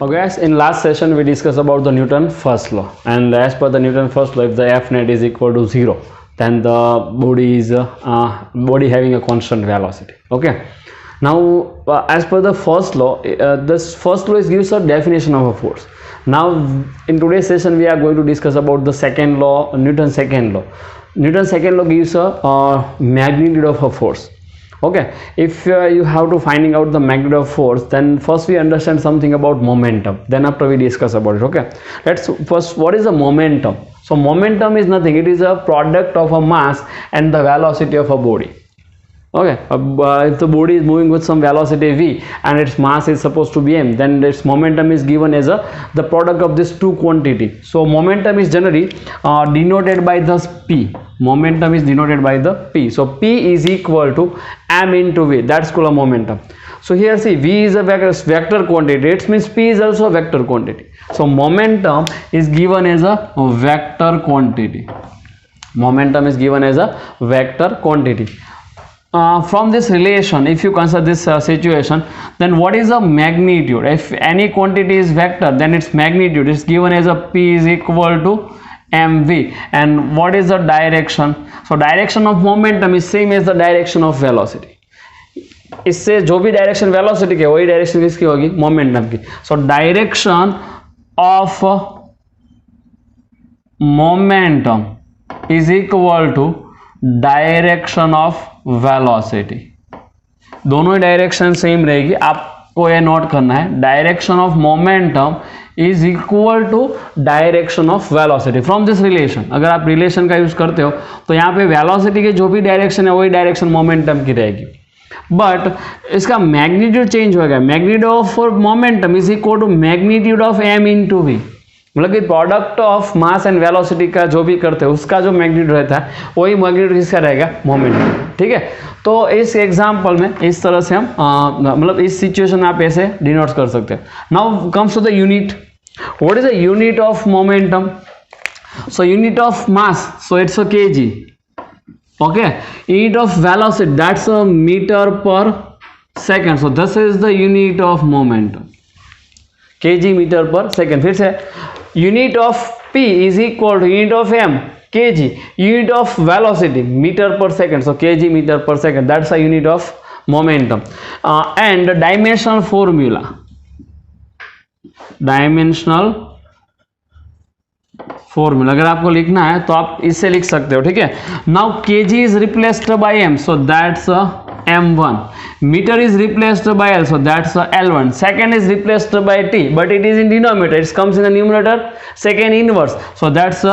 Okay, guys, in last session we discussed about the Newton first law, and as per the Newton first law, if the F net is equal to 0, then the body is body having a constant velocity. Okay, now as per the first law, this first law gives a definition of a force. Now in today's session we are going to discuss about the second law, Newton's second law. Newton's second law gives a magnitude of a force. Okay, if you have to finding out the magnitude of force, then first we understand something about momentum, then after we discuss about it. Okay, let's first, what is a momentum? So momentum is nothing, it is a product of a mass and the velocity of a body. Okay, if the body is moving with some velocity v and its mass is supposed to be m, then its momentum is given as the product of these two quantity. So momentum is generally denoted by the p. Momentum is denoted by the p. So p is equal to m into v. That's called a momentum. So here see, v is a vector quantity. It means p is also a vector quantity. So momentum is given as a vector quantity. Momentum is given as a vector quantity. From this relation, if you consider this situation, then what is the magnitude? If any quantity is vector, then its magnitude is given as a p is equal to mv. And what is the direction? So direction of momentum is same as the direction of velocity. इससे जो भी direction velocity की वही direction किसकी होगी? Momentum की. So direction of momentum is equal to direction of velocity. दोनों ही डायरेक्शन सेम रहेगी, आपको ये नोट करना है. Direction of momentum is equal to direction of velocity. From this relation, अगर आप रिलेशन का यूज करते हो तो यहाँ पे वेलोसिटी के जो भी डायरेक्शन है वही डायरेक्शन मोमेंटम की रहेगी, बट इसका मैग्नीट्यूड चेंज होगा. Magnitude of momentum is equal to magnitude of m into V. मतलब कि product of mass and velocity का जो भी करते हैं उसका जो मैग्नीट्यूड रहता है वही मैग्नीट्यूड किसका रहेगा? मोमेंटम. ठीक है, तो इस एग्जांपल में इस तरह से हम मतलब इस सिचुएशन आप ऐसे डिनोट कर सकते हैं. Now comes to the unit. What is the unit of momentum? So unit of mass, so it's a kg. Okay, unit of velocity, that's a meter per second. So this is the unit of momentum, kg meter per second. फिर से unit of p is equal to unit of m kg, unit of velocity meter per second. So kg meter per second, that's a unit of momentum. And dimensional formula, dimensional formula अगर आपको लिखना है तो आप इससे लिख सकते हो. ठीक है, now kg is replaced by m, so that's m1. Metre is replaced by l, so that's l1. Second is replaced by t, but it is in denominator, it comes in the numerator second inverse, so that's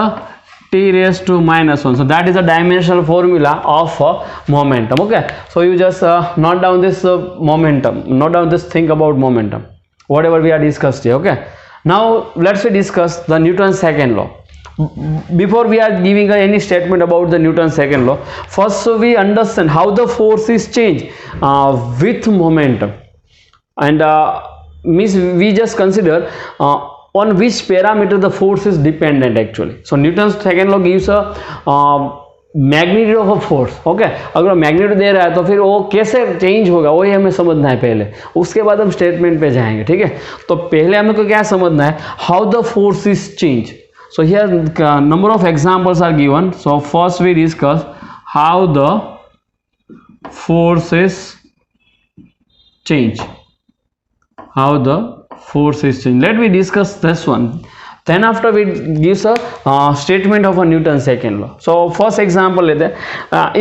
t raised to minus 1. So that is the dimensional formula of momentum. Okay, so you just note down this momentum, note down this thing about momentum, whatever we are discussed here. Okay, now let's discuss the Newton's second law. Before we are giving any statement about the Newton's second law, first we understand how the force is changed with momentum, and means we just consider on which parameter the force is dependent actually. So Newton's second law gives a magnitude of a force. Okay, अगर magnitude दे रहा है तो फिर वो कैसे change होगा वही हमें समझना है पहले, उसके बाद हम स्टेटमेंट पे जाएंगे. ठीक है, तो पहले हमें को क्या समझना है? How the force is change. So here number of examples are given. So first we discuss how the force is change. How the force is changed. Let me discuss this one. Then after we gives a statement of a Newton's second law. So first example लेते हैं.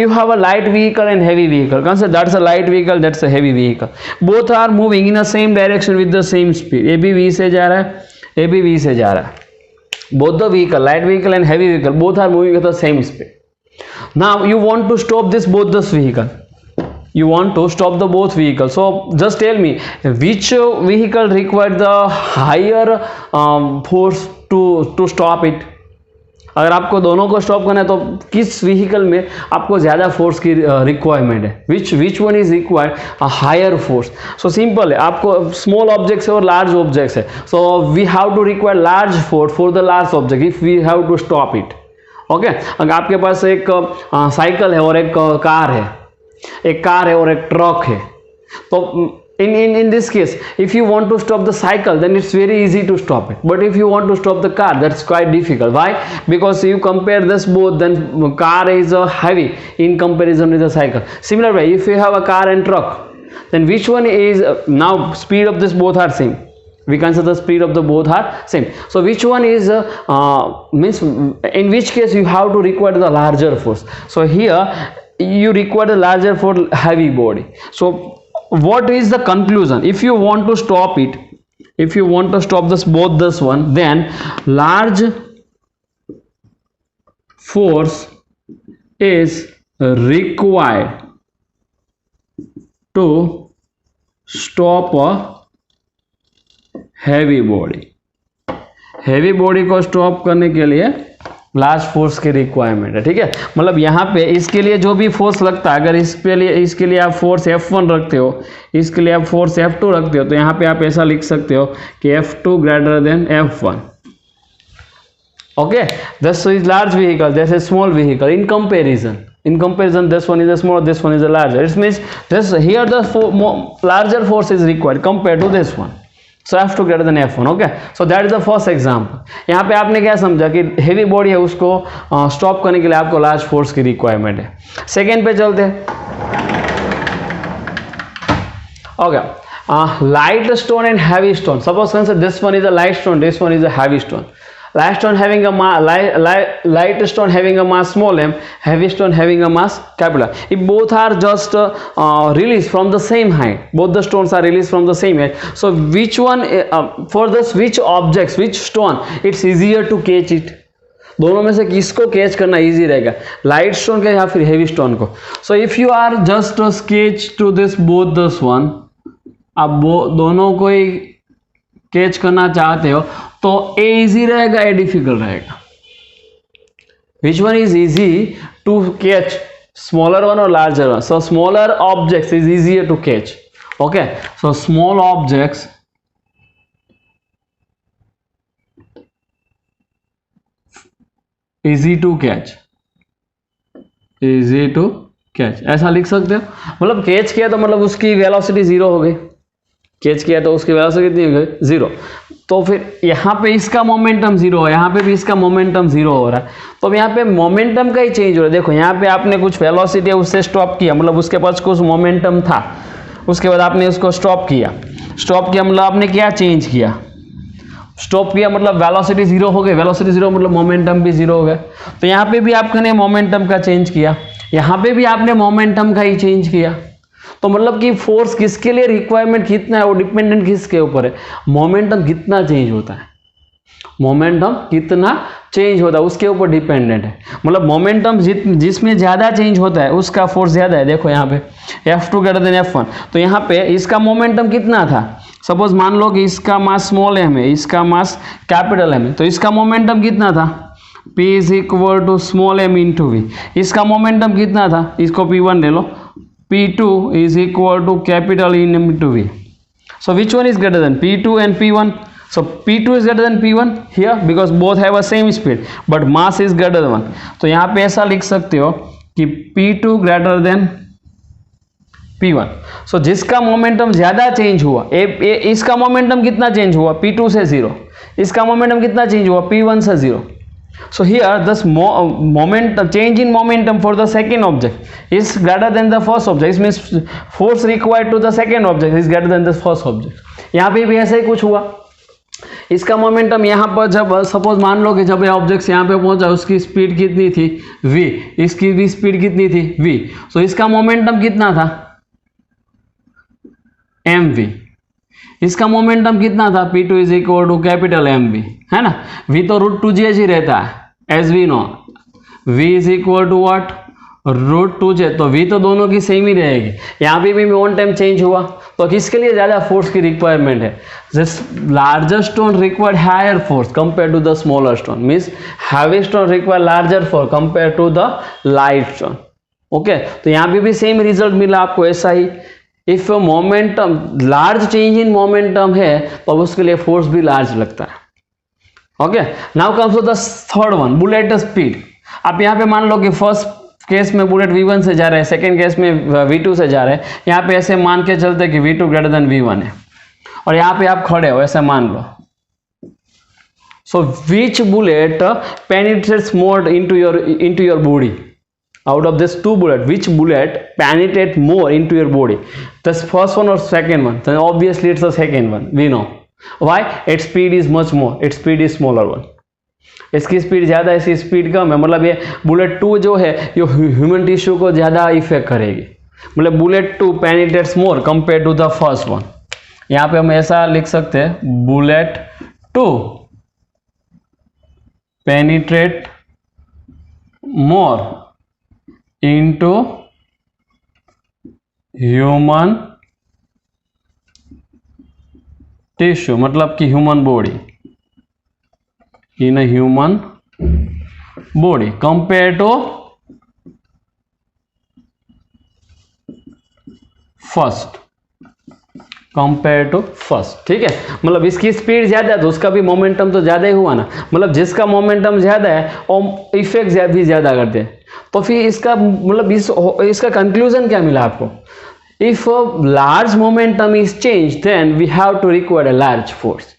You have a light vehicle and heavy vehicle. Consider that's a light vehicle, that's a heavy vehicle. Both are moving in the same direction with the same speed. A भी V से जा रहा है, A भी V से जा रहा है. Both the vehicle, light vehicle and heavy vehicle, both are moving with the same speed. Now you want to stop both this vehicle. You want to stop the both vehicles. So just tell me which vehicle required the higher force to stop it. अगर आपको दोनों को stop करना है तो किस vehicle में आपको ज़्यादा फोर्स की रिक्वायरमेंट है? Which one is required a higher force? So simple है, आपको स्मॉल ऑब्जेक्ट्स है और लार्ज ऑब्जेक्ट्स है. So we have to require large force for the large object if we have to stop it. Okay, अगर आपके पास एक cycle है और एक कार है, एक कार है और एक ट्रक है, तो in this case, if you want to stop the cycle, then it's very easy to stop it. But if you want to stop the car, that's quite difficult. Why? Because you compare this both, then car is heavy in comparison with the cycle. Similar way, if you have a car and truck, then which one is now speed of this both are same. We consider the speed of the both are same. So which one is means in which case you have to require the larger force. So here you require the larger for heavy body. So what is the conclusion? If you want to stop it, if you want to stop this both this one, then large force is required to stop a heavy body. Heavy body को stop करने के लिए large force की requirement है. ठीक है, मतलब यहाँ पे इसके लिए जो भी फोर्स लगता है, अगर इसके लिए आप फोर्स F1 रखते हो, इसके लिए आप फोर्स F2 रखते हो, तो यहाँ पे आप ऐसा लिख सकते हो कि F2 greater than F1. Okay, this is large vehicle, this is small vehicle. In comparison this one is a smaller, this one is a larger. It means this here the larger force is required compared to this one. So F2 greater than F1. Okay, so that is the first example. यहाँ पे आपने क्या समझा कि heavy body है, उसको stop करने के लिए आपको लार्ज फोर्स की रिक्वायरमेंट है. सेकेंड पे चलते हैं. Okay, light stone and heavy stone. Suppose consider this one is a light stone, this one is a heavy stone. Light stone having a light stone having a mass small m, heavy stone having a mass capital M. If both are just released from the same height, both the stones are released from the same height. So which one for this which objects, which stone it's easier to catch it? दोनों में से किसको catch करना easy रहेगा, light stone का या फिर heavy stone को? So if you are just sketch to this both this one, आप दोनों को ही कैच करना चाहते हो तो ए इजी रहेगा, ए डिफिकल्ट रहेगा? Which one is easy to catch, smaller one और larger one? So smaller objects is easier to catch. Okay, so small objects easy to catch, easy to catch, ऐसा लिख सकते हो. मतलब catch किया तो मतलब उसकी वेलोसिटी जीरो हो गई, कैच किया तो उसकी वेलोसिटी कितनी हो गई, जीरो. तो फिर यहाँ पे इसका मोमेंटम जीरो है, यहाँ पे भी इसका मोमेंटम जीरो हो रहा है. तो अब यहाँ पे मोमेंटम का ही चेंज हो रहा है. देखो यहाँ पे आपने कुछ वेलोसिटी उससे स्टॉप किया, मतलब उसके पास कुछ मोमेंटम था, उसके बाद आपने उसको स्टॉप किया मतलब आपने क्या चेंज किया, स्टॉप किया मतलब वेलोसिटी जीरो हो गई, वेलोसिटी जीरो मतलब मोमेंटम भी जीरो हो गया. तो यहाँ पे भी आपने मोमेंटम का चेंज किया, यहाँ पे भी आपने मोमेंटम का ही चेंज किया. तो मतलब कि फोर्स किसके लिए रिक्वायरमेंट कितना है, वो डिपेंडेंट किसके ऊपर है, मोमेंटम कितना चेंज होता है, मोमेंटम कितना चेंज होता है उसके ऊपर डिपेंडेंट है. मतलब मोमेंटम जिसमें ज़्यादा चेंज होता है उसका फोर्स ज़्यादा है. देखो यहाँ पे F2 ग्रेटर देन F1, तो यहाँ पे इसका मोमेंटम कितना था, सपोज मान लो कि इसका मास स्मॉल m है, इसका मास कैपिटल M है, तो इसका मोमेंटम कितना था, P is equal to small m into V. इसका मोमेंटम कितना था, इसको P1 ले लो, P2 is equal to capital E into V. So which one is greater than P2 and P1? So P2 is greater than P1 here because both have a same speed but mass is greater than 1. तो यहाँ पे ऐसा लिख सकते हो कि P2 greater than P1. So जिसका momentum ज़्यादा चेंज हुआ, इसका मोमेंटम कितना चेंज हुआ, P2 से 0, इसका मोमेंटम कितना चेंज हुआ, P1 से 0. So here this change in momentum for the second object is greater than the first object. This means force required to the second object is greater than the first object. यहाँ पे भी ऐसा ही कुछ हुआ. इसका momentum यहाँ पर जब सपोज मान लो कि जब ये ऑब्जेक्ट यहाँ पे पहुंचा उसकी स्पीड कितनी थी v, इसकी भी स्पीड कितनी थी v. So इसका मोमेंटम कितना था mv, इसका मोमेंटम कितना था P2 is equal to capital mv, है ना. v तो √2j ही रहता है as we know, v is equal to what, √2j. तो v तो दोनों की सेम ही रहेगी. यहाँ पे भी वन टाइम चेंज हुआ, तो किसके लिए ज़्यादा फोर्स की रिक्वायरमेंट है, this larger stone required higher force compare to the smaller stone, means heavy stone require larger force compare to the light stone. Okay, तो यहाँ पे भी सेम रिजल्ट मिला आपको ऐसा ही. If momentum large change in momentum है तो उसके लिए फोर्स भी लार्ज लगता है. Okay, now comes to the third one, bullet speed. आप यहाँ पे मान लो कि फर्स्ट केस में बुलेट V1 से जा रहा है, सेकेंड केस में V2 से जा रहा है। यहाँ पे ऐसे मान के चलते कि V2 ग्रेटर देन V1 है, और यहाँ पे आप खड़े हो, ऐसे मान लो। So which bullet penetrates more into your body? Out of this two bullet, which bullet penetrate more into your body? The first one or second one? Then obviously it's the second one. We know why. Its speed is much more. Its speed is smaller one. इसकी speed ज़्यादा है, इसकी speed कम है, मतलब ये bullet 2 जो है ये ह्यूमन टिश्यू को ज़्यादा इफेक्ट करेगी। मतलब bullet 2 penetrates more compare to the first one. यहाँ पे हम ऐसा लिख सकते हैं, bullet 2 penetrate more into human tissue, मतलब कि human body, in human body compare to first, compare to first. ठीक है, मतलब इसकी स्पीड ज्यादा है तो उसका भी मोमेंटम तो ज्यादा ही हुआ ना। मतलब जिसका मोमेंटम ज्यादा है और इफेक्ट भी ज्यादा करते हैं, तो फिर इसका मतलब इसका कंक्लूजन क्या मिला आपको? If large momentum is change then we have to require a large force.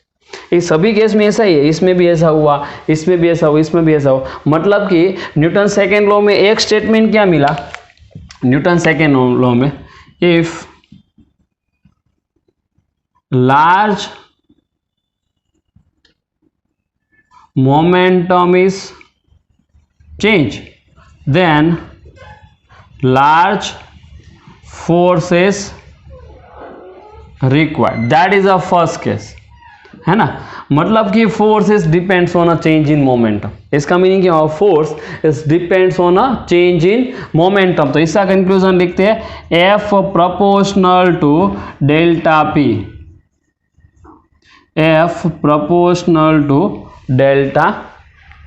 इस सभी केस में ऐसा ही है, इसमें भी ऐसा हुआ, इसमें भी ऐसा हुआ, इसमें भी ऐसा हुआ। मतलब कि न्यूटन सेकेंड लॉ में एक स्टेटमेंट क्या मिला? न्यूटन सेकेंड लॉ में if large momentum is change then large force is required. That is the first case, है ना। मतलब कि force is depends on a change in momentum. इसका मीनिंग क्या हुआ? Force is depends on a change in momentum. तो इसका conclusion लिखते हैं, F proportional to delta P, F proportional to delta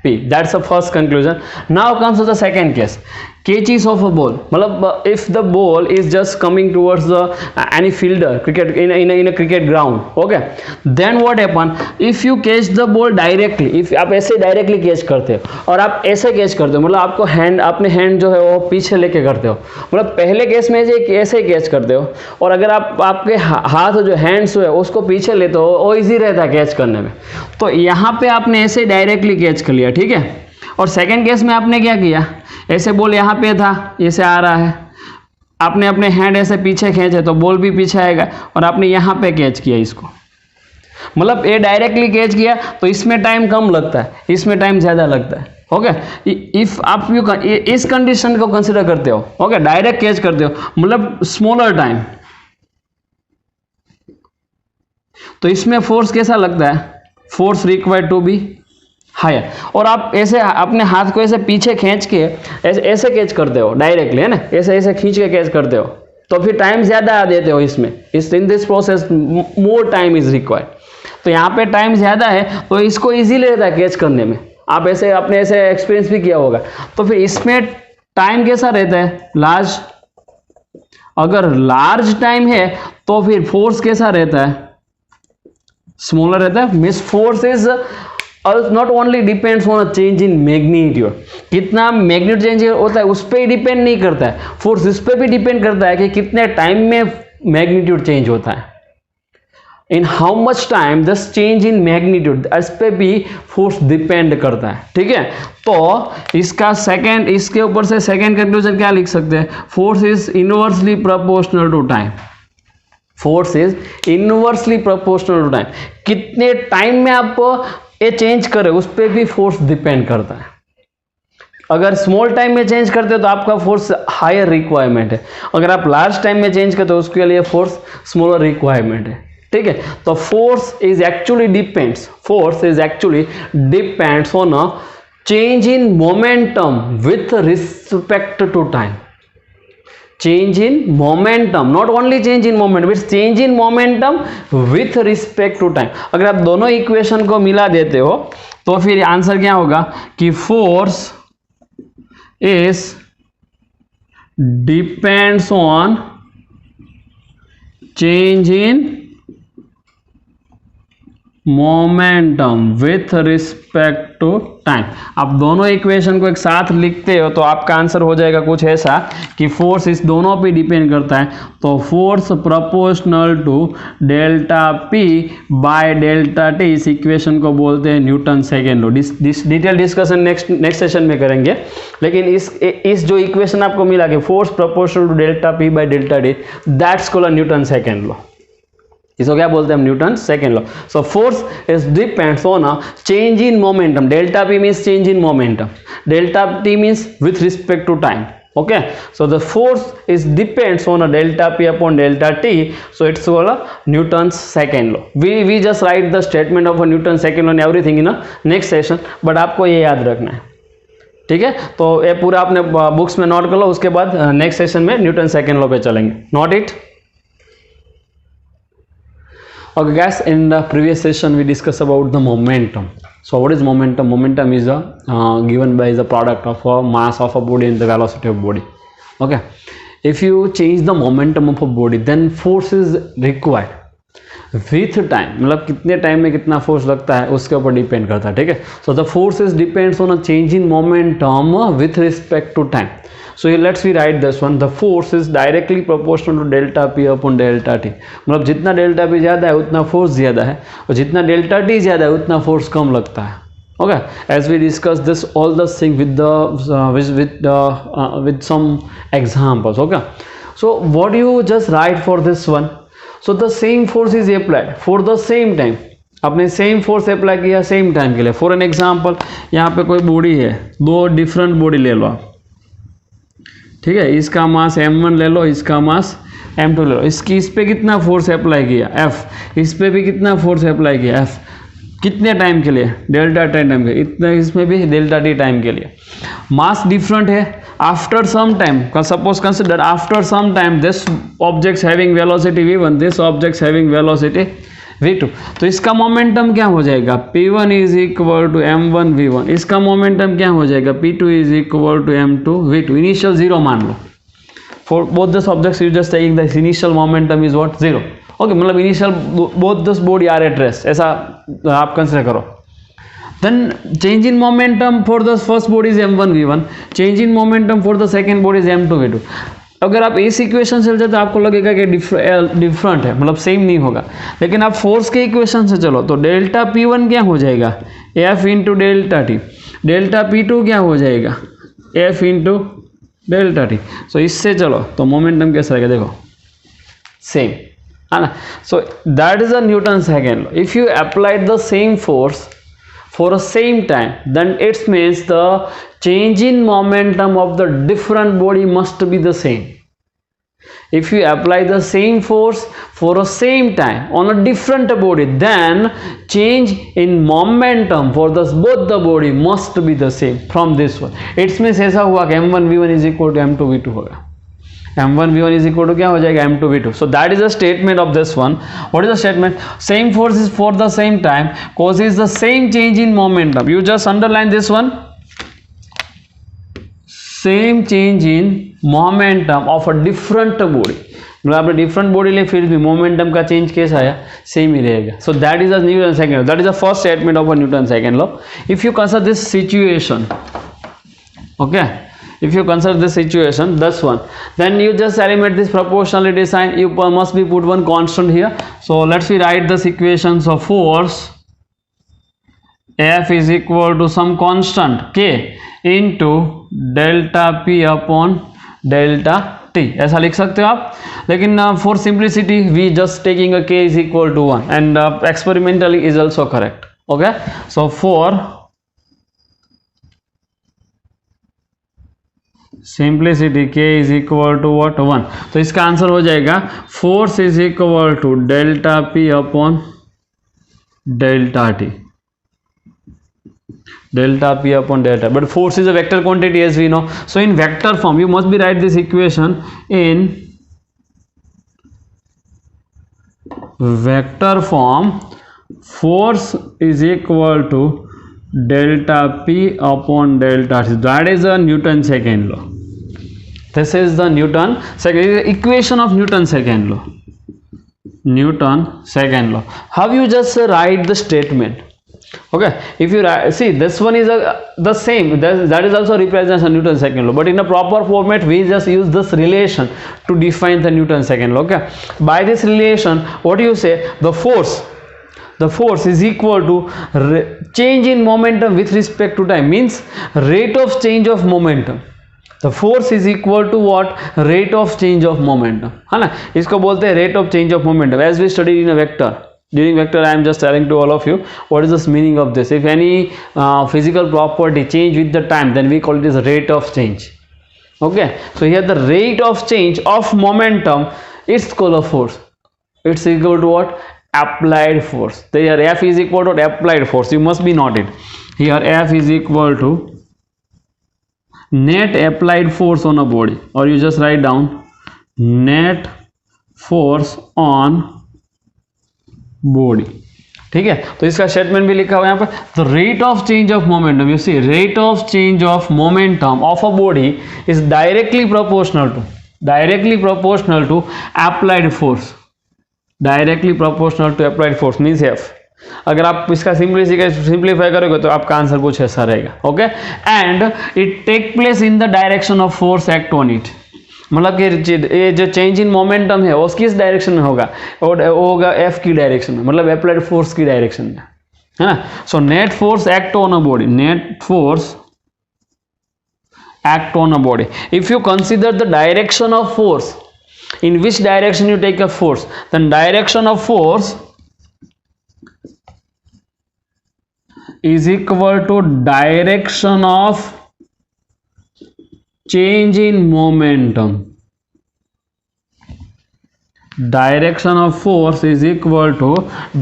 P. That's the first conclusion. Now comes to the second case. Catches of a ball. मतलब if the ball is just coming towards the any fielder cricket in a cricket ground, okay, then what happen? If you catch the ball directly, if आप ऐसे directly catch करते हो और आप ऐसे catch करते हो, मतलब आपको हैंड, अपने हैंड जो है वो पीछे लेके करते हो, मतलब पहले केस में ऐसे ही कैच करते हो, और अगर आप आपके हाथ जो हैंड्स है उसको पीछे लेते हो, वो इजी रहता है कैच करने में। तो यहाँ पे आपने ऐसे डायरेक्टली कैच कर लिया, ठीक है। और सेकेंड केस में आपने क्या किया? ऐसे बॉल यहाँ पे था, ऐसे आ रहा है, आपने अपने हैंड ऐसे पीछे खींचे तो बॉल भी पीछे आएगा, और आपने यहाँ पे कैच किया इसको, मतलब ये डायरेक्टली कैच किया तो इसमें टाइम कम लगता है, इसमें टाइम ज़्यादा लगता है। ओके, इफ आप इस कंडीशन को कंसिडर करते हो, ओके, डायरेक्ट कैच करते हो, मतलब स्मॉलर टाइम, तो इसमें फोर्स कैसा लगता है? Force required to be higher. और आप ऐसे अपने हाथ को ऐसे पीछे खींच के ऐसे कैच करते हो डायरेक्टली, है ना, ऐसे ऐसे खींच के कैच करते हो, तो फिर टाइम ज़्यादा देते हो इसमें। In this process more time is required. तो यहाँ पे टाइम ज़्यादा है तो इसको इजीली रहता है कैच करने में। आप ऐसे अपने ऐसे एक्सपीरियंस भी किया होगा। तो फिर इसमें टाइम कैसा रहता है? लार्ज। अगर लार्ज टाइम है तो फिर फोर्स कैसा रहता है? स्मॉलर रहता है। Miss force is not only depends on a change in magnitude, कितना मैग्नीट्यूड चेंज होता है उस पर ही डिपेंड नहीं करता है, फोर्स इस पर भी डिपेंड करता है कि कितने टाइम में मैग्नीट्यूड चेंज होता है, in how much time this change in magnitude, इस पे भी फोर्स डिपेंड करता है। ठीक है, तो इसका सेकेंड, इसके ऊपर से सेकेंड कंक्लूजन क्या लिख सकते हैं? Force is inversely proportional to time. Force is inversely proportional to time, कितने टाइम में आप ये चेंज करे उस पर भी फोर्स डिपेंड करता है। अगर स्मॉल टाइम में चेंज करते हो तो आपका फोर्स हायर रिक्वायरमेंट है, अगर आप लार्ज टाइम में चेंज करते हो उसके लिए फोर्स स्मॉलर रिक्वायरमेंट है। ठीक है, तो force is actually depends on a change in momentum with respect to time. Change in momentum, not only change in momentum, it's change in momentum with respect to time. अगर आप दोनों equation को मिला देते हो तो फिर आंसर क्या होगा कि force is depends on change in momentum with respect to time. आप दोनों इक्वेशन को एक साथ लिखते हो तो आपका आंसर हो जाएगा कुछ ऐसा कि फोर्स इस दोनों पे डिपेंड करता है, तो force proportional to delta P by delta T, इस इक्वेशन को बोलते हैं Newton second law. Detail discussion next session में करेंगे, लेकिन इस जो इक्वेशन आपको मिला कि force proportional to delta P by delta T, that's called Newton second law. इसको क्या बोलते हैं हम? Newton second law. So force is depends on a change in momentum. Delta P means change in momentum, delta T means with respect to time. Okay, so the force is depends on a delta p upon delta t, so it's called a Newton's second law. We just write the statement of a Newton's second law and everything in a next session, but आपको ये याद रखना है, ठीक है? तो ये पूरा आपने बुक्स में नोट कर लो, उसके बाद नेक्स्ट सेशन में न्यूटन सेकेंड लॉ पे चलेंगे। Note it. Okay guys, in the previous session we discussed about the momentum. So what is momentum? Momentum is given by the product of a mass of a body and the velocity of body. Okay, if you change the momentum of a body, then force is required with time. मतलब कितने time में कितना force लगता है उसके ऊपर depend करता है, ठीक है? So the force is depends on a change in momentum with respect to time. So let's we write this one. The force is directly proportional to delta p upon delta t. मतलब जितना delta p ज़्यादा है उतना force ज़्यादा है, और जितना delta t ज़्यादा है उतना फोर्स कम लगता है. Okay, as we discuss this all the thing with some examples. Okay, so what you just write for this one? So the same force is applied for the same time. आपने same force apply किया same time के लिए. For an example, यहाँ पे कोई body है, दो different body ले लो आप, ठीक है? इसका मास m1 ले लो, इसका मास m2 ले लो. इस पे कितना फोर्स अप्लाई किया? F. इस पे भी कितना फोर्स अप्लाई किया? F. कितने टाइम के लिए? डेल्टा टाइम के. इतना इसमें भी डेल्टा टी टाइम के लिए. मास डिफरेंट है. After some time, suppose consider after some time this objects having velocity v1, this objects having velocity v2. तो इसका मोमेंटम क्या हो जाएगा? p1 is equal to m1 v1. इसका मोमेंटम क्या हो जाएगा? p2 is equal to m2 v2. Initial zero मान लो. For both this objects you just taking the initial momentum is what? Zero. Okay, मतलब initial both this body are at rest, ऐसा आप consider करो. Then change in momentum for the first body is m1 v1, change in momentum for the second body is m2 v2. अगर आप इस equation से चलते तो आपको लगेगा कि डिफरेंट है, मतलब सेम नहीं होगा. लेकिन आप फोर्स के इक्वेशन से चलो तो डेल्टा p1 क्या हो जाएगा? F into delta T. Delta p2 क्या हो जाएगा? F into delta T. So इससे चलो तो मोमेंटम कैसा रहेगा? देखो सेम है ना. सो that is a Newton second law. If you applied the same force for a same time, then it means the change in momentum of the different body must be the same. If you apply the same force for a same time on a different body, then change in momentum for both the body must be the same from this one. It means ऐसा हुआ कि m1 v1 is equal to m2 v2 होगा. m1 v1 is equal to क्या हो जाएगा? m2 v2. So that is the statement of this one. What is the statement? Same force is for the same time causes the same change in momentum. You just underline this one. Same change in momentum of a different body. मतलब आपने different body ले फिर भी momentum का change कैसा आया? Same ही रहेगा. सो that is a Newton second law. That is the first statement of a Newton second law. If you consider this situation, okay, if you consider this situation, this one, then you just eliminate this proportionality sign. You must be put one constant here. So let's we write this equations of force. F is equal to some constant k into delta p upon delta t. ऐसा लिख सकते हो आप, लेकिन for simplicity we just taking a k is equal to 1 and experimentally is also correct. Okay, so for simplicity k is equal to what? 1. तो इसका answer हो जाएगा force is equal to delta p upon delta t. Delta p upon delta, but force is a vector quantity as we know. So in vector form you must be write this equation in vector form. Force is equal to delta p upon delta t. That is a Newton second law. This is the Newton second equation of Newton second law. Newton second law. How you just write the statement? Okay, if you see this one is the same, that is also represents a Newton second law, but in a proper format we just use this relation to define the Newton second law. Okay, by this relation what do you say? The force is equal to change in momentum with respect to time, means rate of change of momentum. The force is equal to what? Rate of change of momentum, है ना. इसको बोलते हैं rate of change of momentum. As we studied in a vector, during vector I am just telling to all of you what is this meaning of this. If any physical property change with the time, then we call it as rate of change. Okay, so here the rate of change of momentum is called a force. It's equal to what? Applied force. There F is equal to applied force. You must be noted here. F is equal to net applied force on a body, or you just write down net force on body. ठीक है, तो इसका statement भी लिखा हुआ है यहाँ पर. The rate of change of momentum, you see rate of change of momentum of a body is directly proportional to applied force. Directly proportional to applied force means F. अगर आप इसका सिंप्लीफाई करोगे तो आपका आंसर कुछ ऐसा रहेगा. Okay, and it take place in the direction of force act on it. मतलब कि ये जो चेंज इन मोमेंटम है वो किस डायरेक्शन में होगा? और होगा एफ की डायरेक्शन में, मतलब अप्लाइड फोर्स की डायरेक्शन में, है ना. So net force act on a body, net force act on a body. If you consider the direction of force, in which direction you take a force, then direction of force is equal to direction of change in momentum. Direction of force is equal to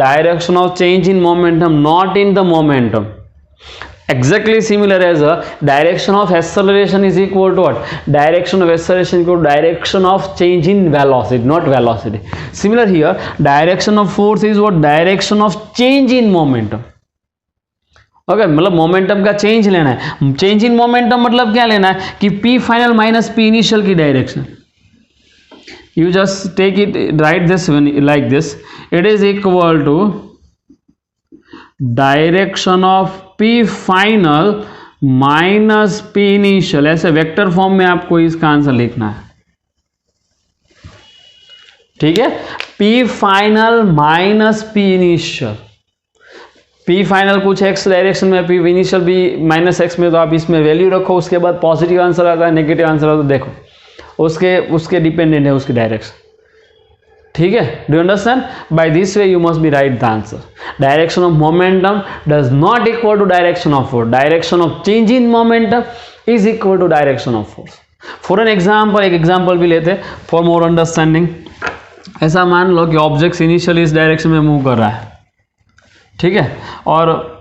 direction of change in momentum, not in the momentum. Exactly similar as a direction of acceleration is equal to what? Direction of acceleration equal to direction of change in velocity, not velocity. Similar here, direction of force is what? Direction of change in momentum. Okay, मतलब momentum का change लेना है. Change in momentum मतलब क्या लेना है कि P final minus P initial की direction. You just take it, right this like this. It is equal to direction of P final minus P initial. ऐसे वेक्टर फॉर्म में आपको इसका आंसर लिखना है. ठीक है, P final minus P initial. P final कुछ x डायरेक्शन में, P इनिशियल भी माइनस x में, तो आप इसमें वैल्यू रखो. उसके बाद पॉजिटिव आंसर आता है, नेगेटिव आंसर आता है, देखो उसके डिपेंडेंट है उसकी डायरेक्शन. ठीक है, do you understand? By this way you must be write the answer. Direction of momentum does not equal to direction of force. Direction of change in momentum is equal to direction of force. For an example, एक example भी लेते हैं for more understanding. ऐसा मान लो कि object initially इस direction में move कर रहा है. ठीक है, और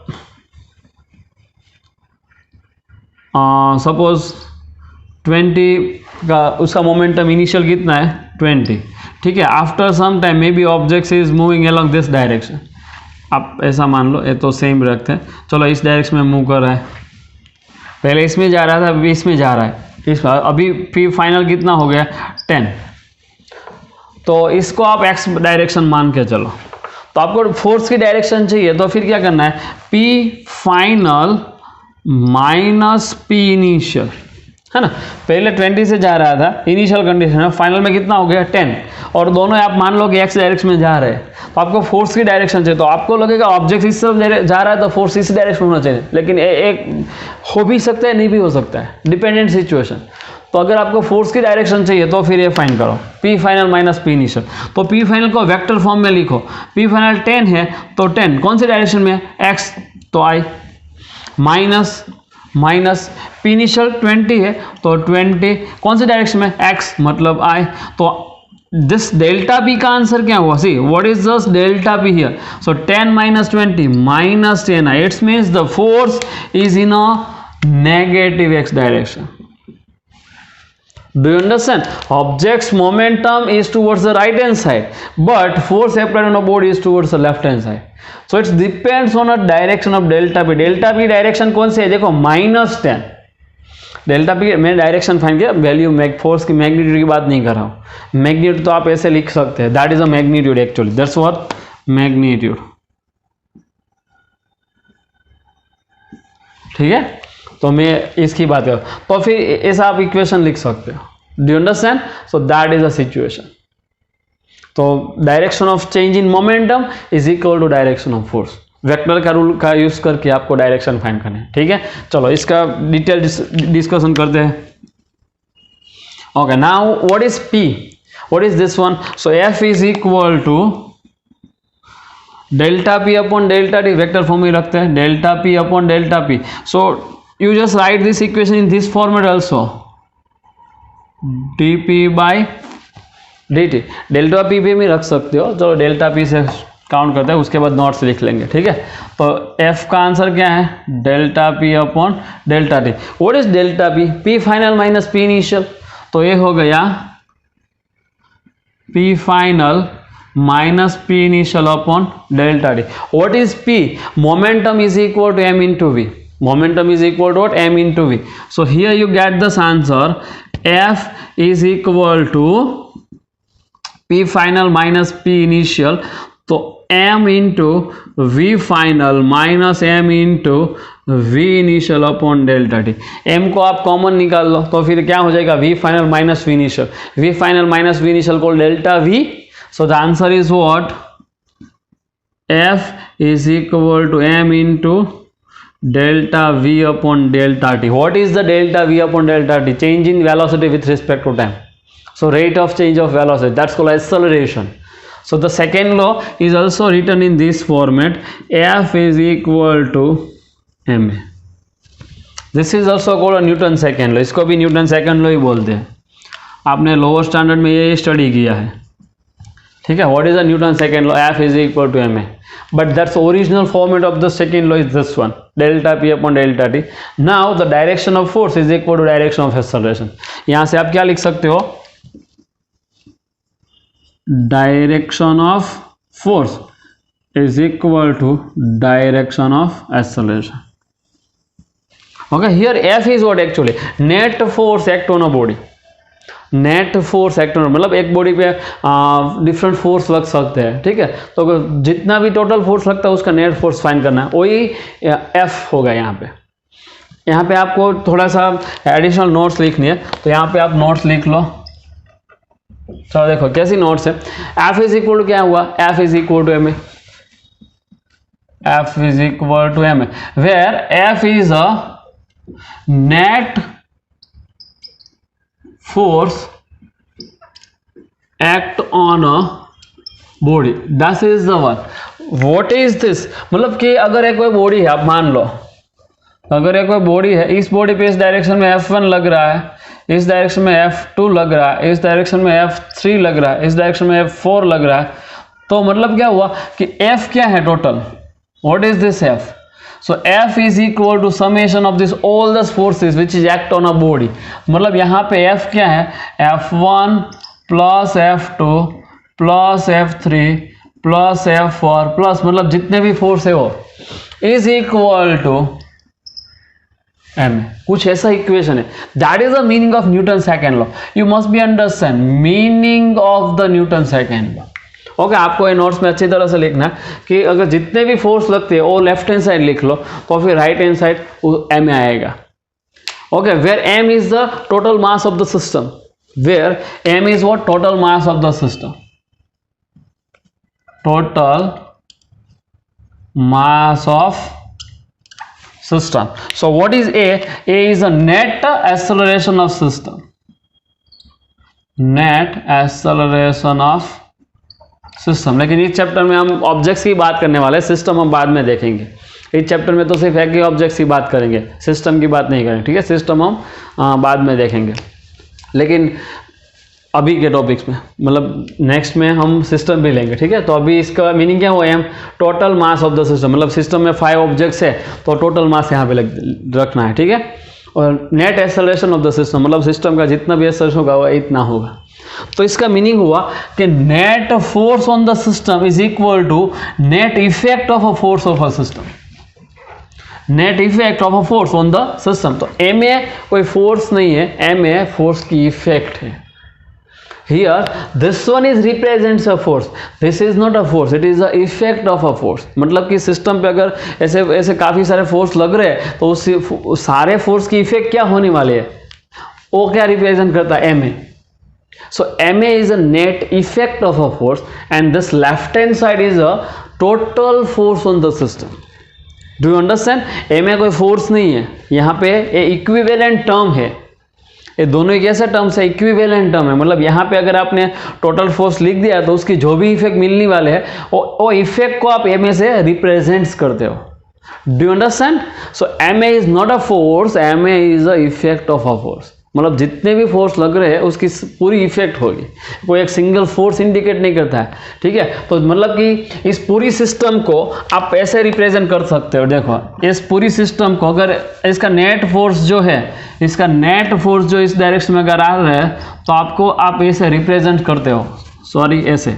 सपोज 20 का उसका मोमेंटम इनिशियल कितना है? 20. ठीक है, after some time may be object is moving along this direction. आप ऐसा मान लो, ये तो सेम रखते हैं. चलो इस डायरेक्शन में मूव कर रहा है, पहले इसमें जा रहा था, अभी इसमें जा रहा है. अभी P फाइनल कितना हो गया? 10. तो इसको आप x डायरेक्शन मान के चलो. तो आपको फोर्स की डायरेक्शन चाहिए, तो फिर क्या करना है? P final minus P initial, है ना. पहले 20 से जा रहा था, इनिशियल कंडीशन है, फाइनल में कितना हो गया? 10. और दोनों आप मान लो कि x डायरेक्शन में जा रहे हैं, तो आपको फोर्स की डायरेक्शन चाहिए. तो आपको लगेगा ऑब्जेक्ट इस तरफ जा रहा है तो फोर्स इस डायरेक्शन में होना चाहिए, लेकिन एक हो भी सकता है, नहीं भी हो सकता है, डिपेंडेंट सिचुएशन. तो अगर आपको फोर्स की डायरेक्शन चाहिए तो फिर ये फाइंड करो, P final minus P initial. तो P फाइनल को वेक्टर फॉर्म में लिखो. P फाइनल 10 है, तो 10 कौन सी डायरेक्शन में? x, तो I. माइनस P इनिशियल 20 है, तो 20 कौन सी डायरेक्शन में? x, मतलब I. तो दिस डेल्टा P का आंसर क्या हुआ? See what is this delta P here? So 10 minus 20 minus 10. It's means the force is in a negative x direction. Do you understand? Object's momentum is towards the right hand side, but force applied on a body is towards the left hand side. So it depends on a direction of delta P. Delta P direction कौन सी है? देखो -10. Delta P मैं direction find किया, value force की magnitude की बात नहीं कर रहा हूँ। मैग्नीट्यूड तो आप ऐसे लिख सकते हैं, that is a magnitude actually, that's what magnitude, ठीक है। तो मैं इसकी बात कर, तो फिर ऐसा आप इक्वेशन लिख सकते हो, do you understand? So that is a situation. तो direction of change in momentum is equal to direction of force. Vector का रूल का यूज करके आपको डायरेक्शन फाइंड करना है, ठीक है। चलो इसका डिटेल डिस्कशन करते हैं। Okay, now what is P, what is this one? So F is equal to delta P upon delta T, vector form में रखते हैं, delta P upon delta P. So you just write this equation in this format also, dp by dt, delta P भी रख सकते हो। चलो delta P से count करते हैं, उसके बाद नॉट से लिख लेंगे, ठीक है। तो f का आंसर क्या है? Delta P upon delta T. What is delta P? P final minus P initial, तो ये हो गया P final minus P initial upon delta T. What is P? Momentum is equal to m into v, momentum is equal to what? M into v. So here you get this answer, F is equal to P final minus P initial, तो M into V final minus M into V initial upon delta t। M को आप common निकाल लो तो फिर क्या हो जाएगा? V final minus V initial, V final minus V initial called delta V। So the answer is what? F is equal to M into delta V upon delta t। What is the delta V upon delta t? Change in velocity with respect to time. So rate of change of velocity, that's called acceleration. So the second law is also written in this format, F is equal to ma। This is also called a Newton second law, इसको भी Newton second law ही बोलते हैं। आपने lower standard में ये study किया है, ठीक है। What is the Newton second law? F is equal to ma, but that's original format of the second law is this one, delta p upon delta t। Now the direction of force is equal to direction of acceleration। यहाँ से आप क्या लिख सकते हो? Direction of force is equal to direction of acceleration। Okay, here F is what actually? Net force act on a body। Net force actor मतलब एक body पे डिफरेंट फोर्स लग सकते हैं, ठीक है। तो जितना भी टोटल फोर्स लगता है उसका नेट फोर्स फाइंड करना है, वही एफ होगा। यहाँ पे आपको थोड़ा सा एडिशनल नोट्स लिखनी है, तो यहाँ पे आप नोट्स लिख लो। चलो देखो कैसी नोट्स है। एफ इज इक्वल टू क्या हुआ? F is equal to M A, F is equal to M A, where F is a net force act on a body, that is the one। what is this? मतलब कि अगर एक कोई body है, आप मान लो अगर एक कोई बॉडी है, इस बॉडी पे इस डायरेक्शन में F1 लग रहा है, इस डायरेक्शन में F2 लग रहा है, इस डायरेक्शन में F3 लग रहा है, इस डायरेक्शन में F4 लग रहा है, तो मतलब क्या हुआ कि F क्या है total? what is this F? So F is equal to summation of this all the forces which is act on a body। मतलब यहाँ पे F क्या है? F1 plus F2 plus F3 plus F4 plus मतलब जितने भी force है वो is equal to m। कुछ ऐसा इक्वेशन है। That is the meaning of Newton second law। You must be understand meaning of the Newton second law। Okay, आपको ये नोट्स में अच्छी तरह से लिखना है कि अगर जितने भी फोर्स लगते हैं वो लेफ्ट हैंड साइड लिख लो, तो फिर राइट हैंड साइड एम आएगा। Okay, where M is the total mass of the system, where M is what? Total mass of the system, total mass of system. So what is A? A is a net acceleration of system, net acceleration of system. लेकिन इस chapter में हम objects की बात करने वाले हैं, system हम बाद में देखेंगे। इस चैप्टर में तो सिर्फ एक ही ऑब्जेक्ट्स की बात करेंगे, सिस्टम की बात नहीं करेंगे, ठीक है। सिस्टम हम बाद में देखेंगे, लेकिन अभी के टॉपिक्स में मतलब नेक्स्ट में हम सिस्टम भी लेंगे, ठीक है। तो अभी इसका मीनिंग क्या हुआ है? हम total mass of the system, मतलब सिस्टम में 5 ऑब्जेक्ट्स है तो टोटल मास यहाँ पे रखना है, ठीक है। और net acceleration of the system मतलब सिस्टम का जितना भी एक्सेलरेशन होगा वो इतना होगा। तो इसका मीनिंग हुआ कि net force on the system is equal to net effect of a force of a system. Net effect of a force on the system. तो एम ए कोई फोर्स नहीं है, एम ए फोर्स की effect है। Here this one is represents a force, this is not a force, it is the effect of a force. मतलब कि system पे अगर ऐसे ऐसे काफी सारे फोर्स लग रहे हैं तो उस सारे फोर्स की इफेक्ट क्या होने वाले है, वो क्या रिप्रेजेंट करता है, M A. So MA is a net effect of a force and this left hand side is a total force on the system. Do you understand? MA कोई फोर्स नहीं है, यहाँ पे ये इक्विवेलेंट टर्म है, ये दोनों एक ऐसे टर्म्स है, इक्विवेलेंट टर्म है। मतलब यहाँ पे अगर आपने टोटल फोर्स लिख दिया तो उसकी जो भी इफेक्ट मिलने वाले हैं वो इफेक्ट को आप MA से रिप्रेजेंट्स करते हो। Do you understand? So MA is not a force, MA is a effect of a force. मतलब जितने भी फोर्स लग रहे हैं उसकी पूरी इफेक्ट होगी, कोई एक सिंगल फोर्स इंडिकेट नहीं करता है, ठीक है। तो मतलब कि इस पूरी सिस्टम को आप ऐसे रिप्रेजेंट कर सकते हो। देखो इस पूरी सिस्टम को अगर इसका नेट फोर्स जो है, इसका नेट फोर्स जो इस डायरेक्शन में अगर आ रहा है तो आपको आप ऐसे रिप्रेजेंट करते हो, सॉरी ऐसे।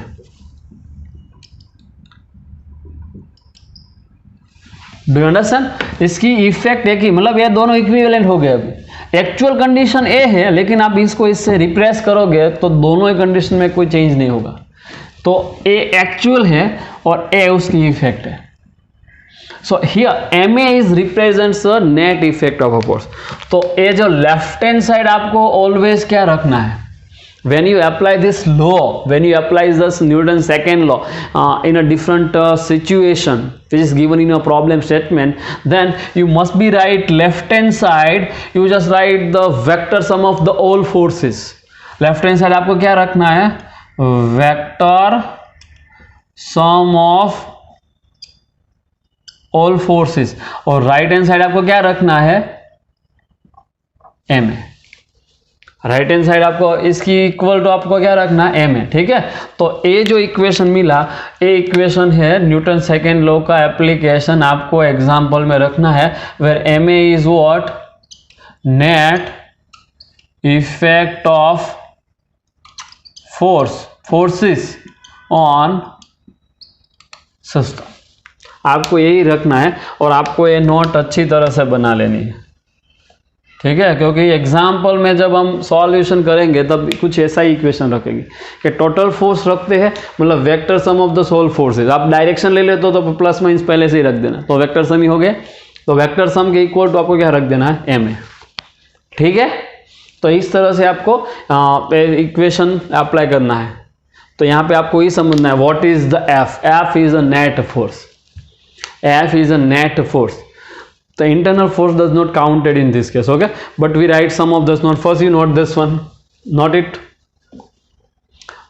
Do you understand? इसकी इफेक्ट एक ही, मतलब ये दोनों इक्विवेलेंट हो गए। अभी एक्चुअल कंडीशन ए है, लेकिन आप इसको इससे रिप्रेस करोगे तो दोनों ही कंडीशन में कोई चेंज नहीं होगा। तो ए एक्चुअल है और ए उसकी इफेक्ट है। So here M A is represents the net effect of a force. तो ए जो लेफ्ट हैंड साइड आपको ऑलवेज क्या रखना है, when you apply this law, when you apply this Newton's second law in a different situation which is given in a problem statement, then you must be write left hand side, you just write the vector sum of the all forces. left hand side आपको क्या रखना है, vector sum of all forces, और right hand side आपको क्या रखना है, m है। राइट हैंड साइड आपको इसकी इक्वल टू आपको क्या रखना है, एम है, ठीक है। तो ए जो इक्वेशन मिला, ए इक्वेशन है न्यूटन सेकेंड लॉ का एप्लीकेशन आपको एग्जांपल में रखना है, where M A is what, net effect of forces on system. आपको यही रखना है और आपको ये नोट अच्छी तरह से बना लेनी है, ठीक है। क्योंकि एग्जाम्पल में जब हम सॉल्यूशन करेंगे तब कुछ ऐसा ही इक्वेशन रखेंगे कि टोटल फोर्स रखते हैं, मतलब vector sum of the sole forces. आप डायरेक्शन ले लेते हो तो प्लस माइनस पहले से ही रख देना, तो वेक्टर सम ही हो गए। तो वेक्टर सम के इक्वल टू आपको क्या रख देना है, एम ए, ठीक है। तो इस तरह से आपको इक्वेशन अप्लाई करना है। तो यहाँ पे आपको ये समझना है what is the F, F is a net force, F is a net force. The internal force does not counted in this case, okay, but we write some of this note. First you note this one, note it,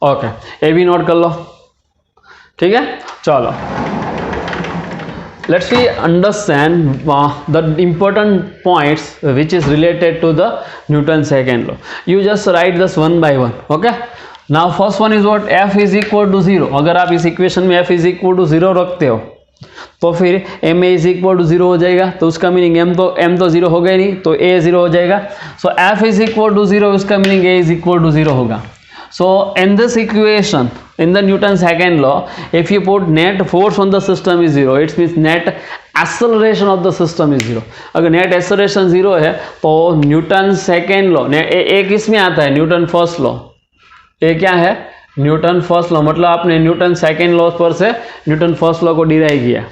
okay, ये भी note कर लो, ठीक है। चलो let's we understand the important points which is related to the Newton's second law. You just write this one by one, okay. Now first one is what, F is equal to 0। अगर आप इस equation में F is equal to 0 रखते हो तो फिर M A is equal to 0 हो जाएगा। तो उसका मीनिंग एम तो 0 हो गया नहीं, तो ए 0 हो जाएगा। So F is equal to 0, उसका meaning A is equal to 0 होगा। So in this equation, in the Newton second law, if you put net force on the system is 0, it's means net acceleration of the system is 0। अगर net acceleration 0 है तो Newton second law, ए किस में आता है, Newton first law. ए क्या है, Newton first law. मतलब आपने न्यूटन सेकेंड लॉ पर से न्यूटन फर्स्ट लॉ को डिराइव किया।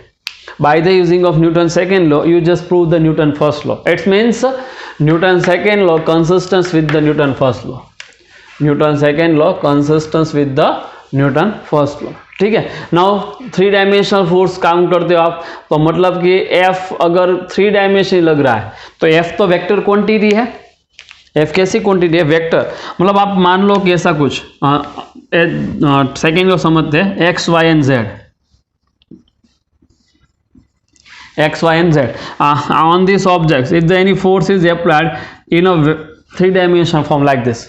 By the using of Newton's second law, you just prove the Newton first law. It means Newton second law consistent with the Newton first law. Newton second law consistent with the Newton first law. ठीक है। Now 3 dimensional force count करते हो आप, तो मतलब कि F अगर 3 dimension लग रहा है तो F तो वेक्टर क्वांटिटी है। F कैसी क्वांटिटी है, वेक्टर। मतलब आप मान लो कि ऐसा कुछ सेकेंड लॉ समझते हैं, X Y and Z, x, y and z on these objects. If any force is applied in a 3-dimensional form like this,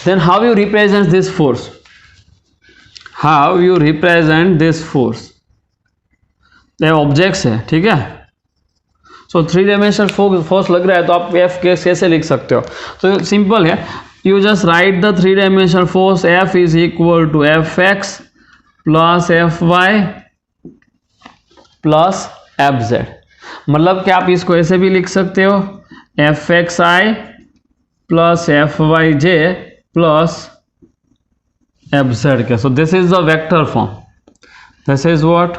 then how you represent this force, how you represent this force, ये objects है, ठीक है। सो 3-dimensional force लग रहा है तो आप f कैसे लिख सकते हो, तो सिंपल है, you just write the 3-dimensional force F is equal to fx plus fy plus fz। मतलब कि आप इसको ऐसे भी लिख सकते हो एफ एक्स आई प्लस एफ वाई जे प्लस एफ जेड के. So this is the vector form. This is what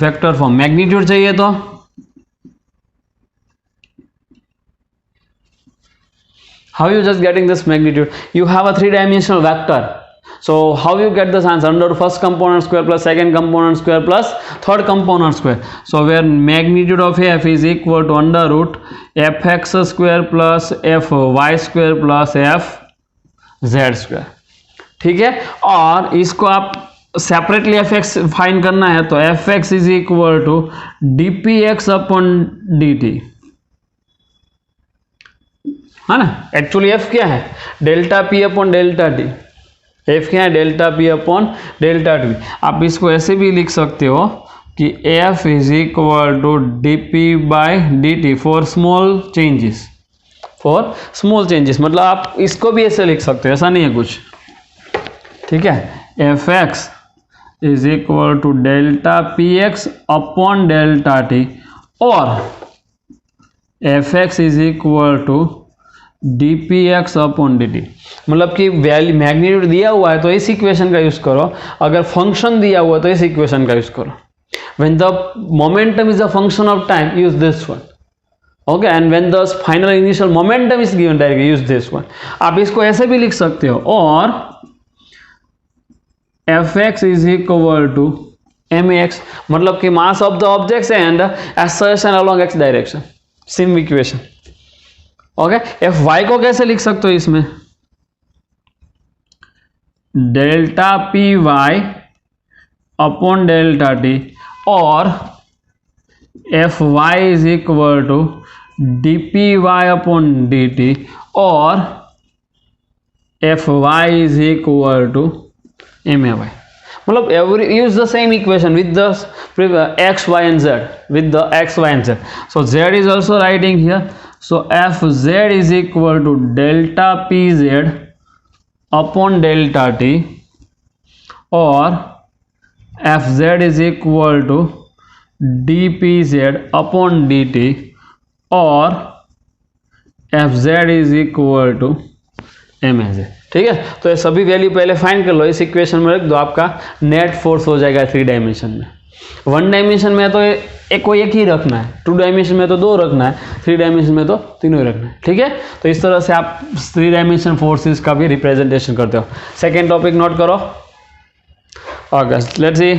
vector form. Magnitude चाहिए तो how you just getting this magnitude? You have a three-dimensional vector. So how you get this answer? Under first component square plus second component square plus third component square. So where magnitude of f is equal to under root fx square plus fy square plus fz square. ठीक है. और इसको आप separately F x find करना है तो F X is equal to D P X upon D T है ना. एक्चुअली एफ क्या है? Delta P upon delta T. F क्या है? Delta P upon delta T. आप इसको ऐसे भी लिख सकते हो कि F is equal to D P by D T for small changes. For small changes मतलब आप इसको भी ऐसे लिख सकते हो, ऐसा नहीं है कुछ. ठीक है. F X is equal to delta P X upon delta T और F X is equal to D P X upon D T. मतलब कि वैल्यू मैग्नीट्यूड दिया हुआ है तो इस इक्वेशन का यूज करो, अगर फंक्शन दिया हुआ है तो इस इक्वेशन का यूज करो. When the momentum is a function of time use this one. Okay. And when the final initial momentum is given directly use this one. आप इसको ऐसे भी लिख सकते हो और F X is equal to M X मतलब कि mass of the objects and acceleration along X direction. Same equation. Okay. F Y को कैसे लिख सकते हो? इसमें delta P Y upon delta T और F Y is equal to D P Y upon D T और F Y is equal to M A Y. मतलब every use the same equation with the x y and z with the x y and z. So z is also writing here. So fz is equal to delta pz upon delta t और fz is equal to dpz upon dt और fz is equal to maz. ठीक है. तो ये सभी value पहले find कर लो, इस इक्वेशन में रख दो, आपका नेट फोर्स हो जाएगा 3 डायमेंशन में. 1 डायमेंशन में तो कोई एक ही रखना है, 2 डायमेंशन में तो 2 रखना है, 3 डायमेंशन में तो तीनों ही रखना है. ठीक है. तो इस तरह से आप 3 डायमेंशन फोर्सेस का भी रिप्रेजेंटेशन करते हो. सेकेंड टॉपिक नोट करो. Okay. Let's see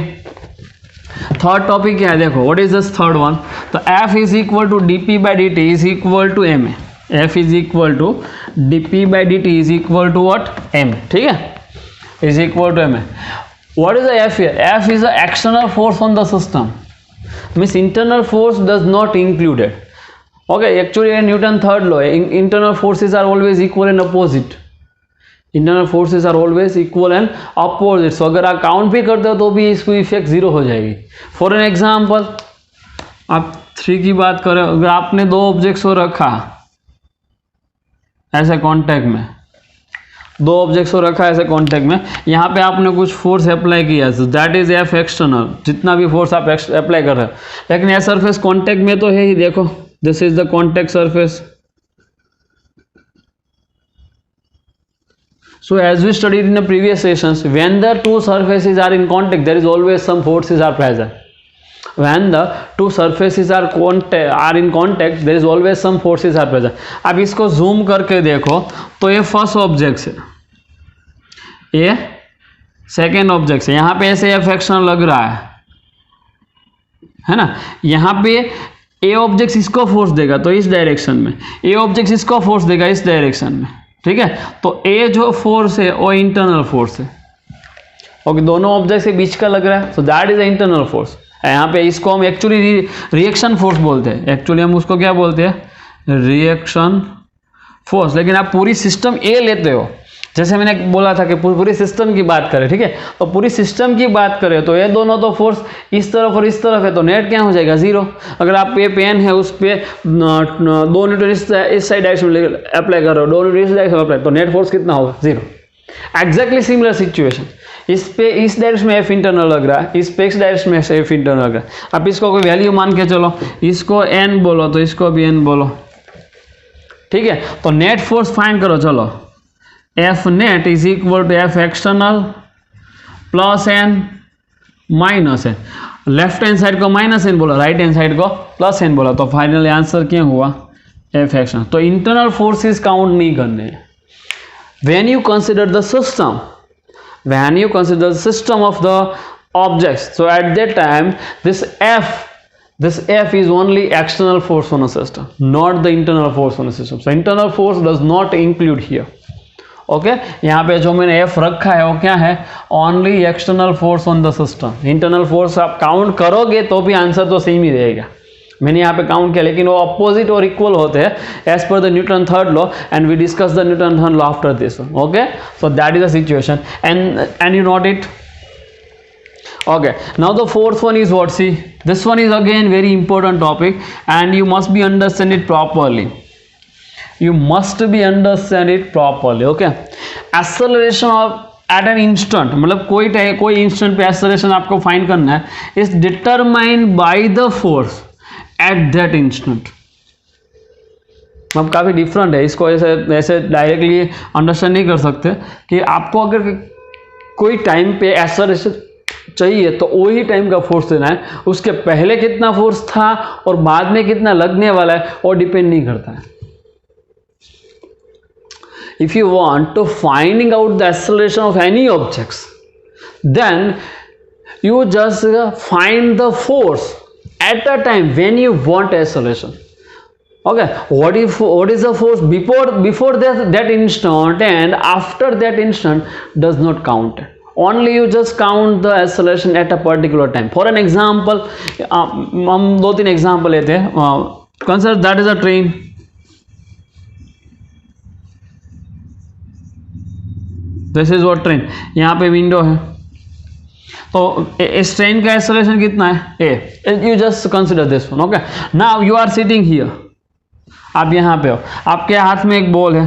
third topic क्या है. देखो what is this third one. तो F is equal to D P by D T is equal to M A. F is equal to dp by dt is equal to what? m. ठीक है. is equal to m. What is the F here? F is the external force on the system. Means internal force does not included. Okay. Actually Newton third law है. Internal forces are always equal and opposite. Internal forces are always equal and opposite. So अगर आप count भी करते हो तो भी इसको effect 0 हो जाएगी. फॉर एन एग्जाम्पल आप 3 की बात करें. अगर आपने 2 ऑब्जेक्ट्स को रखा ऐसे कांटेक्ट में, 2 ऑब्जेक्ट्स को रखा ऐसे कांटेक्ट में, यहाँ पे आपने कुछ फोर्स अप्लाई किया, सो दैट इज एफ एक्सटर्नल. जितना भी फोर्स आप अप्लाई कर रहे हो, लेकिन यह सरफेस कांटेक्ट में तो है ही. देखो this is the contact surface. So as we studied in the previous sessions, when the 2 surfaces are in contact there is always some forces are present. When the 2 surfaces are in contact there is always some forces are present. अब इसको zoom करके देखो तो ये first object है, ये second object है. यहाँ पे ऐसे एफ एक्सटर्नल लग रहा है ना. यहाँ पे ए ऑब्जेक्ट इसको फोर्स देगा तो इस डायरेक्शन में, ए ऑब्जेक्ट इसको फोर्स देगा इस डायरेक्शन में. ठीक है. तो ए जो फोर्स है वो इंटरनल फोर्स है. ओके. दोनों ऑब्जेक्ट के बीच का लग रहा है, सो दैट इज इंटरनल फोर्स. यहाँ पे इसको हम एक्चुअली रिएक्शन फोर्स बोलते हैं. एक्चुअली हम उसको क्या बोलते हैं? Reaction force. लेकिन आप पूरी सिस्टम ए लेते हो, जैसे मैंने बोला था कि पूरी सिस्टम की बात करें. ठीक है. तो पूरी सिस्टम की बात करें तो ये दोनों तो फोर्स इस तरफ और इस तरफ है, तो नेट क्या हो जाएगा? 0. अगर आप ये पेन है उस पर 2 न्यूटन इस साइड डायरेक्शन में अप्लाई कर रहे हो, 2 न्यूटन इस डायरेक्शन में अप्लाई, तो नेट फोर्स कितना होगा? 0. Exactly similar situation. इस डायरेक्शन में एफ इंटरनल लग रहा है, इस पे इस डायरेक्शन में एफ इंटरनल लग रहा है। अब इसको कोई वैल्यू मान के चलो, इसको एन बोलो तो इसको भी एन बोलो, ठीक है। तो नेट फोर्स फाइंड करो, चलो F net is equal to F external plus N minus N. Left hand side को माइनस एन बोला, राइट हैंड साइड को प्लस एन बोला, तो फाइनली आंसर क्या हुआ, एफ एक्सटर्नल। तो इंटरनल फोर्सेस काउंट नहीं करने हैं। When you consider the system, when you consider the system of the objects, so at that time this F is only external force on a system, not the internal force on a system. So internal force does not include here. Okay, यहाँ पे जो मैंने F रखा है वो क्या है, only external force on the system. Internal force आप काउंट करोगे तो भी आंसर तो सेम ही रहेगा। मैंने यहाँ पे काउंट किया, लेकिन वो अपोजिट और इक्वल होते हैं एज पर the Newton third law, and we discuss the Newton third law after this one. Okay, so that is the situation and you note it. Okay, now the fourth one is what? See, this one is again very important topic and you must be understand it properly. You must be understand it properly. Okay, acceleration of at an instant, मतलब कोई instant पे acceleration आपको find करना है, is determined by the force at that instant. अब काफ़ी different है, इसको ऐसे डायरेक्टली अंडरस्टैंड नहीं कर सकते कि आपको अगर कोई टाइम पे एक्सेलरेशन चाहिए तो वही टाइम का फोर्स देना है, उसके पहले कितना फोर्स था और बाद में कितना लगने वाला है और डिपेंड नहीं करता है। If you want to finding out the acceleration of any objects, then you just find the force at a time when you want acceleration. Okay, what is the force before that instant and after that instant does not count. Only you just count the acceleration at a particular time. For an example, हम 2-3 example लेते हैं. Consider that is a train. This is what train. यहाँ पे window है, तो इस train का acceleration कितना है, a. You just consider this one. Okay. Now you are sitting here. आप यहाँ पे हो, आपके हाथ में एक बॉल है,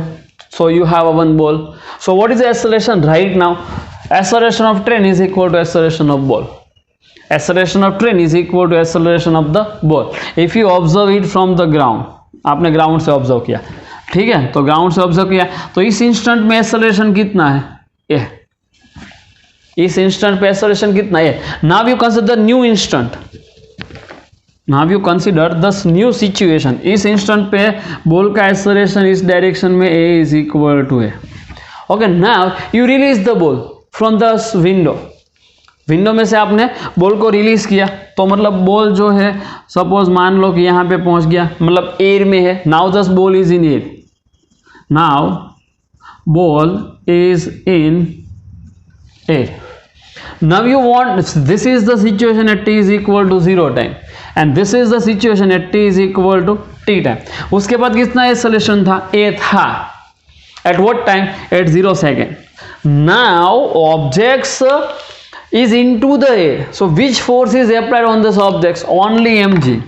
so you have a one ball. So what is the acceleration right now? Acceleration of train is equal to acceleration of ball. Acceleration of train is equal to acceleration of the ball. If you observe it from the ground, आपने ground से observe किया, ठीक है, तो ground से observe किया, तो इस इंस्टेंट में एक्सेलरेशन कितना है, ये इस इंस्टेंट पे एक्सेलरेशन कितना है. Now you consider new instant, now you consider the new situation. इस इंस्टेंट पे बॉल का एक्सेलरेशन इस डायरेक्शन में a is equal to a. Okay, now you release the ball from the window. Window में से आपने बॉल को release किया, तो मतलब बॉल जो है सपोज मान लो कि यहाँ पे पहुंच गया, मतलब एयर में है. नाउ दस ball is in air, now ball is in air. Now you want, this is the situation at t is equal to 0 time and this is the situation at t is equal to t time. उसके बाद कितना acceleration था, a था. At what time? At 0 second. Now objects is into the air. So which force is applied on this objects? Only mg.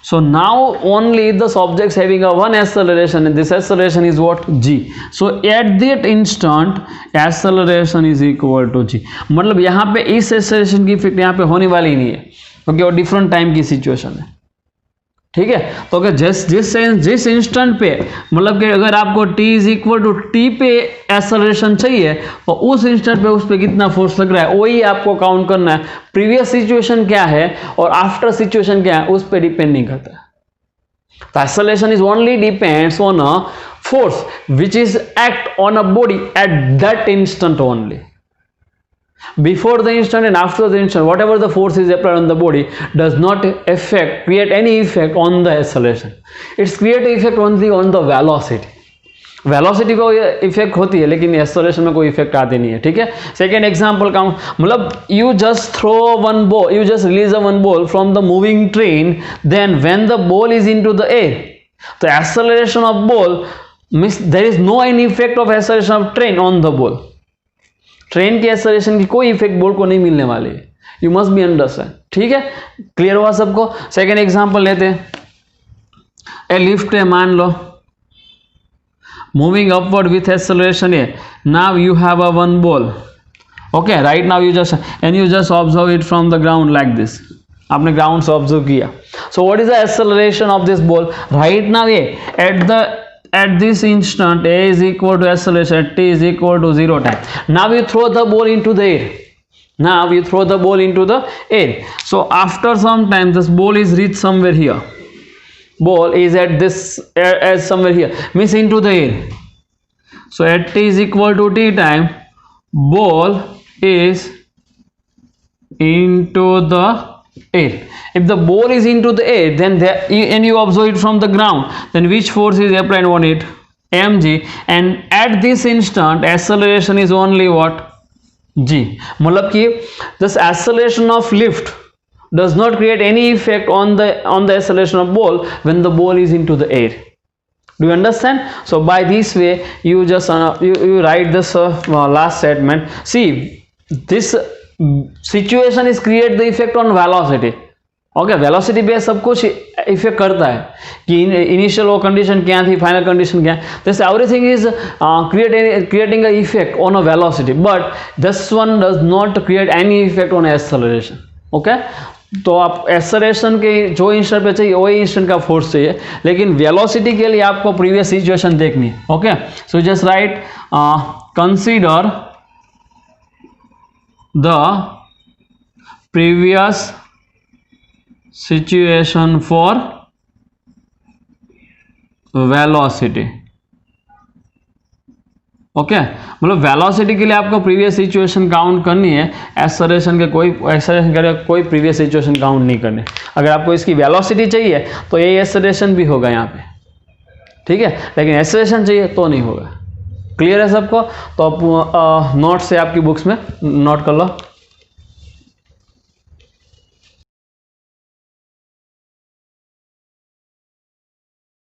So now only this objects having a one acceleration and this acceleration is what, g. So at that instant acceleration is equal to g. मतलब यहाँ पे इस acceleration की effect यहाँ पे होने वाली नहीं है, क्योंकि वो डिफरेंट टाइम की सिचुएशन है, ठीक है. तो अगर जिस इंस्टेंट पे, मतलब कि अगर आपको t is equal to T पे एक्सेलरेशन चाहिए, तो उस इंस्टेंट पे उस पर कितना फोर्स लग रहा है वही आपको काउंट करना है. प्रीवियस सिचुएशन क्या है और आफ्टर सिचुएशन क्या है उस पर डिपेंड नहीं करता है. तो acceleration is only depends on a force which is act on a body at that instant only. Before the instant and after the instant, whatever the force is applied on the body does not create any effect on the acceleration. It's create effect only on the velocity. Velocity को effect होती है, लेकिन acceleration में कोई effect आते नहीं है, ठीक है. सेकेंड एग्जांपल का मतलब you just throw one ball, you just release a one ball from the moving train, then when the ball is into the air, तो acceleration of ball means there is no any effect of acceleration of train on the ball. Train की acceleration की कोई effect ball को नहीं मिलने वाली है. You must be understand, ठीक है. क्लियर हुआ सबको. सेकेंड एग्जांपल लेते हैं. ए लिफ्ट है, मान लो moving upward with acceleration a. Now you have a one ball. Okay, right now you just observe it from the ground like this. आपने ground से observe किया. So what is the acceleration of this ball? Right now a, at this instant a is equal to acceleration at t is equal to 0 time. Now you throw the ball into the air. Now you throw the ball into the air. So after some time this ball is reached somewhere here. Ball is at this as somewhere here, means into the air. So at t is equal to t time, ball is into the air. If the ball is into the air, then and you observe it from the ground, then which force is applied on it? mg. And at this instant acceleration is only what? g. मतलब कि this acceleration of lift does not create any effect on the acceleration of ball when the ball is into the air. Do you understand? So by this way you just you write this last statement. See, this situation is create the effect on velocity. Okay, velocity पे सब कुछ effect करता है कि initial वो condition क्या थी, final condition क्या है. This everything is creating a effect on a velocity, but this one does not create any effect on acceleration. Okay, तो आप एक्सेलरेशन के जो इंस्टेंट पे चाहिए वही इंस्टेंट का फोर्स चाहिए, लेकिन वेलोसिटी के लिए आपको प्रीवियस सिचुएशन देखनी है. Okay, so just right consider the previous situation for velocity. Okay, मतलब वेलोसिटी के लिए आपको प्रीवियस सिचुएशन काउंट करनी है, एक्सेलरेशन के लिए कोई प्रीवियस सिचुएशन काउंट नहीं करनी. अगर आपको इसकी वेलोसिटी चाहिए तो यही एक्सेलरेशन भी होगा यहाँ पे, ठीक है, लेकिन एक्सेलरेशन चाहिए तो नहीं होगा. क्लियर है सबको? तो आप नोट से आपकी बुक्स में नोट कर लो.